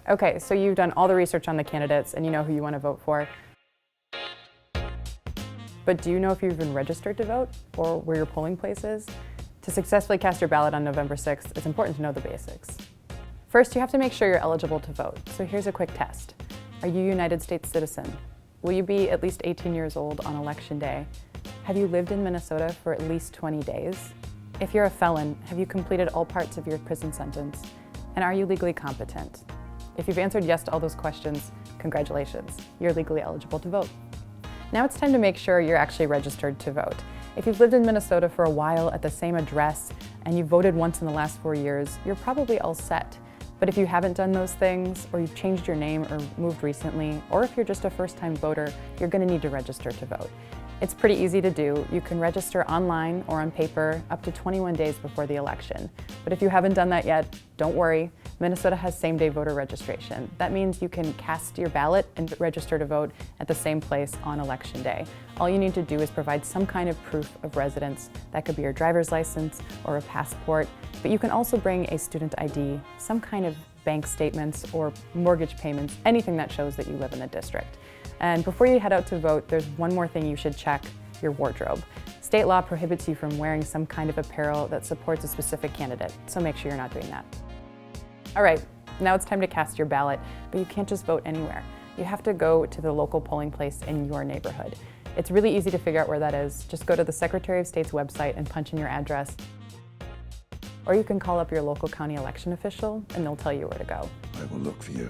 Okay, so you've done all the research on the candidates and you know who you want to vote for. But do you know if you've been registered to vote or where your polling place is? To successfully cast your ballot on November 6th, it's important to know the basics. First, you have to make sure you're eligible to vote. So here's a quick test. Are you a United States citizen? Will you be at least 18 years old on Election Day? Have you lived in Minnesota for at least 20 days? If you're a felon, have you completed all parts of your prison sentence? And are you legally competent? If you've answered yes to all those questions, congratulations, you're legally eligible to vote. Now it's time to make sure you're actually registered to vote. If you've lived in Minnesota for a while at the same address and you've voted once in the last 4 years, you're probably all set. But if you haven't done those things, or you've changed your name or moved recently, or if you're just a first-time voter, you're going to need to register to vote. It's pretty easy to do. You can register online or on paper up to 21 days before the election. But if you haven't done that yet, don't worry. Minnesota has same-day voter registration. That means you can cast your ballot and register to vote at the same place on Election Day. All you need to do is provide some kind of proof of residence. That could be your driver's license or a passport, but you can also bring a student ID, some kind of bank statements or mortgage payments, anything that shows that you live in the district. And before you head out to vote, there's one more thing you should check: your wardrobe. State law prohibits you from wearing some kind of apparel that supports a specific candidate, so make sure you're not doing that. All right, now it's time to cast your ballot, but you can't just vote anywhere. You have to go to the local polling place in your neighborhood. It's really easy to figure out where that is. Just go to the Secretary of State's website and punch in your address. Or you can call up your local county election official and they'll tell you where to go. I will look for you.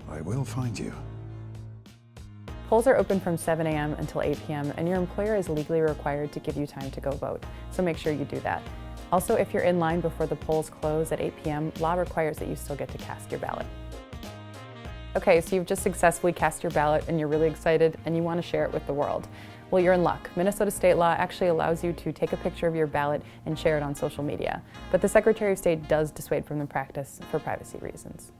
I will find you. Polls are open from 7 a.m. until 8 p.m. and your employer is legally required to give you time to go vote, so make sure you do that. Also, if you're in line before the polls close at 8 p.m., law requires that you still get to cast your ballot. Okay, so you've just successfully cast your ballot and you're really excited and you want to share it with the world. Well, you're in luck. Minnesota state law actually allows you to take a picture of your ballot and share it on social media. But the Secretary of State does dissuade from the practice for privacy reasons.